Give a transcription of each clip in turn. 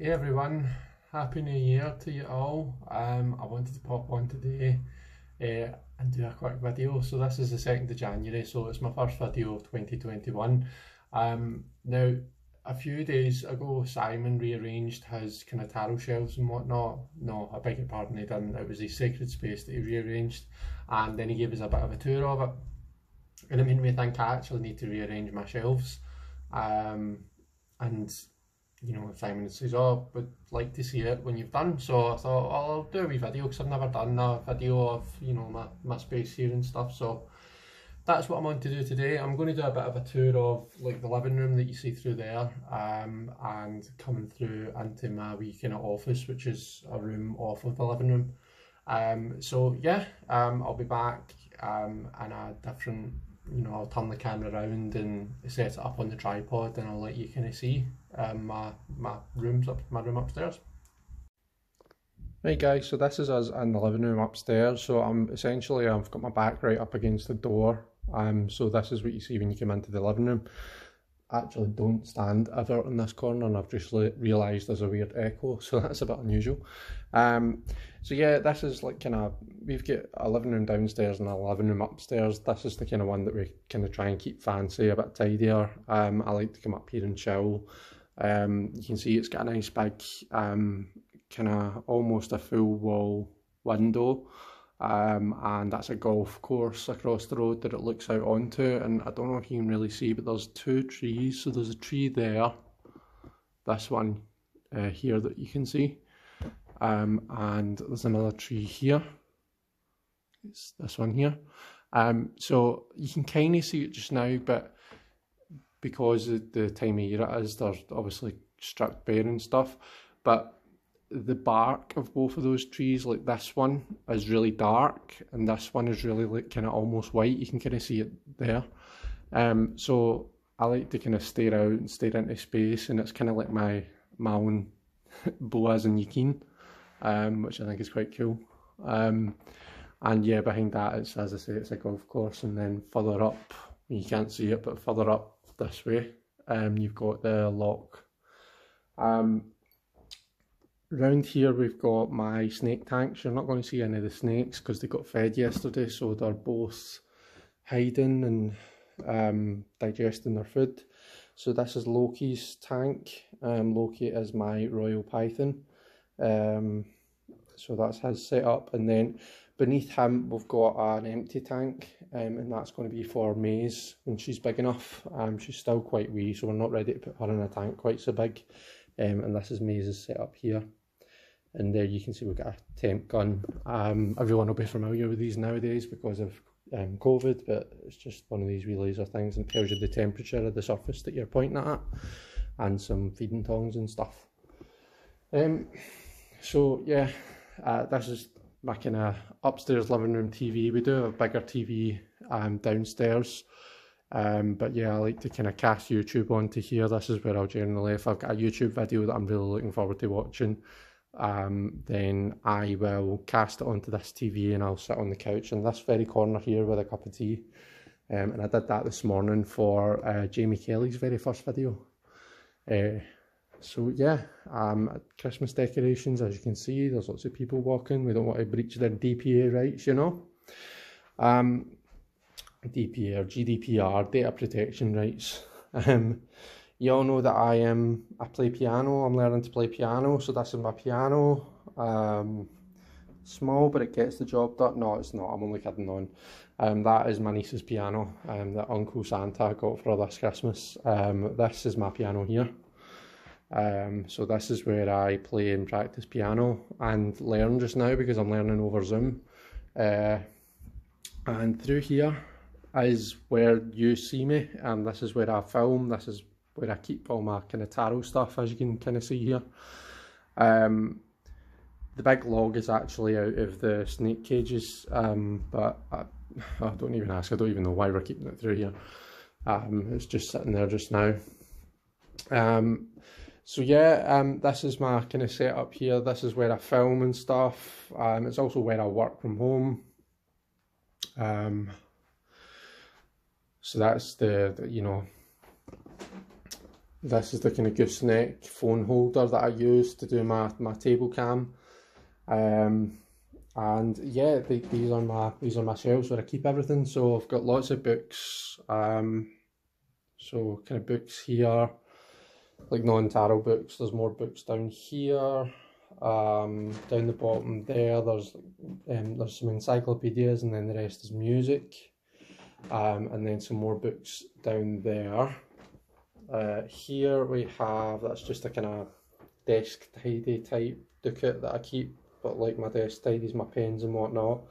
Hey everyone, Happy New Year to you all. I wanted to pop on today and do a quick video. So this is the 2nd of January, so it's my first video of 2021. Now, a few days ago, Simon rearranged his kind of tarot shelves and whatnot. No, I beg your pardon, he didn't. It was his sacred space that he rearranged, and then he gave us a bit of a tour of it. And it made me think I actually need to rearrange my shelves. And Simon says, "Oh, would like to see it when you've done." So I thought, "Oh, I'll do a wee video because I've never done a video of, my space here and stuff." So that's what I'm on to do today. I'm going to do a bit of a tour of like the living room that you see through there, and coming through into my wee kind of office, which is a room off of the living room. So yeah, I'll be back in a different, I'll turn the camera around and set it up on the tripod, and I'll let you kind of see my room upstairs. Right guys, so this is us in the living room upstairs. So I've got my back right up against the door. So this is what you see when you come into the living room. Actually don't stand ever in this corner, and I've just realised there's a weird echo, so that's a bit unusual. So yeah, this is like we've got a living room downstairs and a living room upstairs. This is the kind of one that we kind of try and keep fancy, a bit tidier. I like to come up here and chill. You can see it's got a nice big kind of almost a full wall window. And that's a golf course across the road that it looks out onto, and I don't know if you can really see, but there's two trees. So there's a tree there, this one here that you can see, and there's another tree here, it's this one here. So you can kind of see it just now, but because of the time of year it is, there's obviously stripped bare and stuff, but the bark of both of those trees, like this one is really dark and this one is really like kind of almost white. You can kind of see it there. So I like to kind of stare out and stare into space, and it's kind of like my own Boaz and Yakin, which I think is quite cool. And yeah, behind that, it's, as I say, it's a golf course, and then further up, you can't see it, but further up this way, you've got the lock. Around here we've got my snake tanks. You're not going to see any of the snakes because they got fed yesterday, so they're both hiding and digesting their food. So this is Loki's tank. Loki is my royal python. So that's his setup, and then beneath him we've got an empty tank, and that's going to be for Maze when she's big enough. She's still quite wee, so we're not ready to put her in a tank quite so big. And this is Maze's setup here. And there you can see we've got a temp gun. Everyone will be familiar with these nowadays because of COVID, but it's just one of these wee laser things, and tells you the temperature of the surface that you're pointing at, and some feeding tongs and stuff. So yeah, this is my kind of upstairs living room TV. We do have a bigger TV downstairs. But yeah, I like to kind of cast YouTube onto here. This is where I'll generally, if I've got a YouTube video that I'm really looking forward to watching, then I will cast it onto this TV, and I'll sit on the couch in this very corner here with a cup of tea. And I did that this morning for Jamie Kelly's very first video. So yeah, Christmas decorations, as you can see, there's lots of people walking. We don't want to breach their DPA rights, you know. DPA or GDPR, data protection rights. You all know that I play piano. I'm learning to play piano, so this is my piano. Small, but it gets the job done. No, it's not, I'm only kidding on. That is my niece's piano that Uncle Santa got for her this Christmas. This is my piano here. So this is where I play and practice piano and learn just now, because I'm learning over Zoom. And through here is where you see me, and this is where I film. This is where I keep all my kind of tarot stuff, as you can kind of see here. The big log is actually out of the snake cages, but I don't even ask. I don't even know why we're keeping it through here. It's just sitting there just now. So yeah, this is my kind of setup here. This is where I film and stuff. It's also where I work from home. So that's the This is the kind of gooseneck phone holder that I use to do my table cam. And yeah, these are my shelves where I keep everything. So I've got lots of books. So kind of books here, like non-tarot books. There's more books down here. Down the bottom there, there's some encyclopedias, and then the rest is music. And then some more books down there. Here we have, that's just a kind of desk tidy type docket that I keep, but like my desk tidies, my pens and whatnot.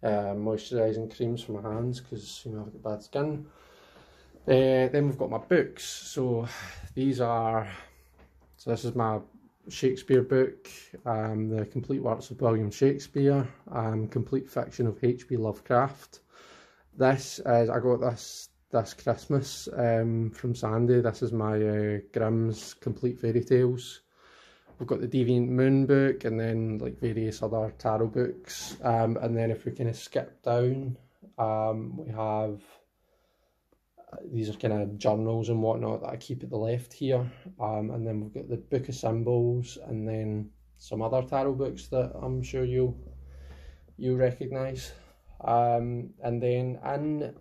Moisturising creams for my hands because, you know, I've got bad skin. Then we've got my books. So this is my Shakespeare book, The Complete Works of William Shakespeare, Complete Fiction of H.P. Lovecraft. I got this Christmas from Sandy. This is my Grimm's Complete Fairy Tales. We've got the Deviant Moon book, and then like various other tarot books. And then if we kind of skip down, we have these are kind of journals and whatnot that I keep at the left here. And then we've got the Book of Symbols, and then some other tarot books that I'm sure you'll recognise. And then in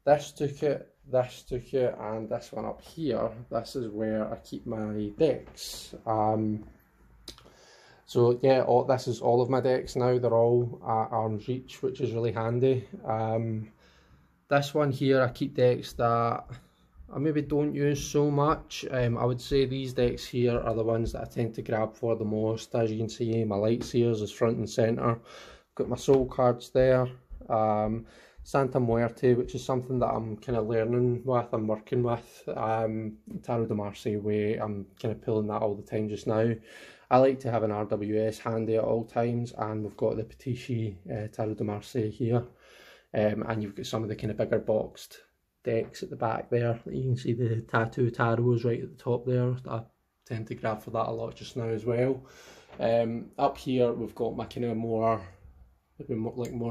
this docket, and this one up here, this is where I keep my decks. So yeah, this is all of my decks now. They're all at arm's reach, which is really handy. This one here, I keep decks that I maybe don't use so much. I would say these decks here are the ones that I tend to grab for the most. As you can see, my Lightseers is front and centre. Got my soul cards there. Santa Muerte, which is something that I'm kind of learning with, I'm working with. Tarot de Marseille way, I'm kind of pulling that all the time just now. I like to have an RWS handy at all times, and we've got the Petici Tarot de Marseille here. And you've got some of the kind of bigger boxed decks at the back there. You can see the Tattoo Tarots right at the top there. I tend to grab for that a lot just now as well. Up here we've got my kind of more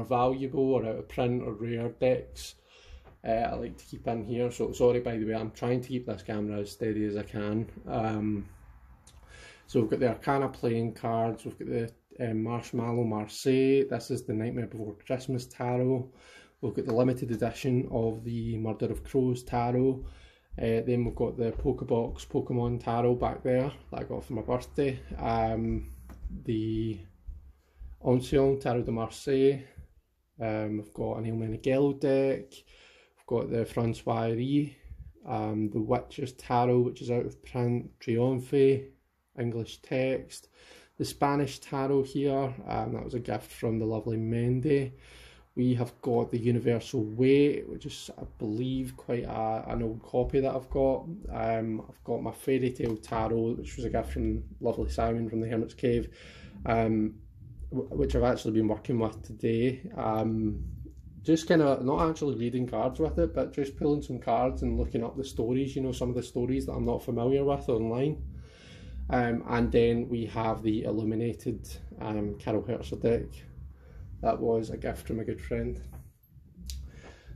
valuable or out of print or rare decks. I like to keep in here. So sorry, by the way, I'm trying to keep this camera as steady as I can. So we've got the Arcana playing cards. We've got the Marshmallow Marseille. This is the Nightmare Before Christmas tarot. We've got the limited edition of the Murder of Crows tarot. Then we've got the Pokebox Pokemon tarot back there that I got for my birthday. The Ancien Tarot de Marseille. We've got an Il Meneghello deck. We've got the Francois Rie, the Witcher's Tarot, which is out of print, Triomphe, English text. The Spanish Tarot here, that was a gift from the lovely Mendy. We have got the Universal Way, which is, I believe, quite an old copy that I've got. I've got my Fairy Tale Tarot, which was a gift from lovely Simon from the Hermit's Cave, which I've actually been working with today. Just kind of not actually reading cards with it, but just pulling some cards and looking up the stories, you know, some of the stories that I'm not familiar with online. And then we have the Illuminated Carol Herzer deck. That was a gift from a good friend.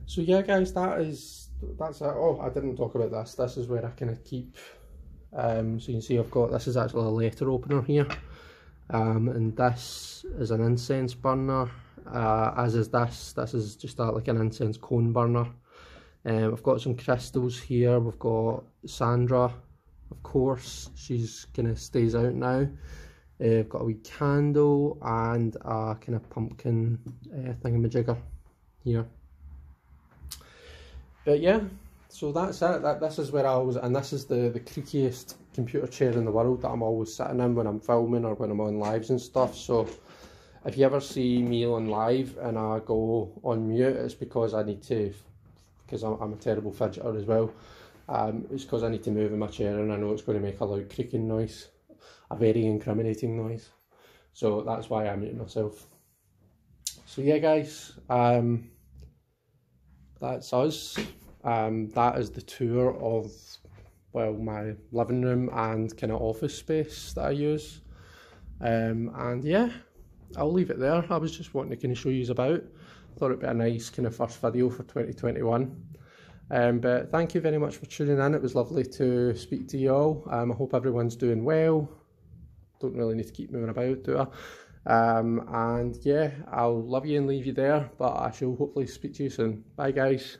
So yeah guys, that's it. Oh, I didn't talk about this. This is where I kind of keep, so you can see I've got, this is actually a letter opener here. And this is an incense burner, as is this. This is just like an incense cone burner. I've got some crystals here. We've got Sandra, of course, she's kind of stays out now. I've got a wee candle and a kind of pumpkin thingamajigger here. But yeah, so that's it. This is where I was, and this is the creakiest computer chair in the world that I'm always sitting in when I'm filming or when I'm on lives and stuff. So if you ever see me on live and I go on mute, it's because I need to, because I'm a terrible fidgeter as well. It's because I need to move in my chair and I know it's going to make a loud creaking noise, a very incriminating noise. So that's why I mute myself. So yeah guys, that's us. That is the tour of, well, my living room and kind of office space that I use. And yeah, I'll leave it there. I was just wanting to kind of show you about. Thought it'd be a nice kind of first video for 2021. But thank you very much for tuning in. It was lovely to speak to you all. I hope everyone's doing well. Don't really need to keep moving about, do I? And yeah, I'll love you and leave you there, but I shall hopefully speak to you soon. Bye guys.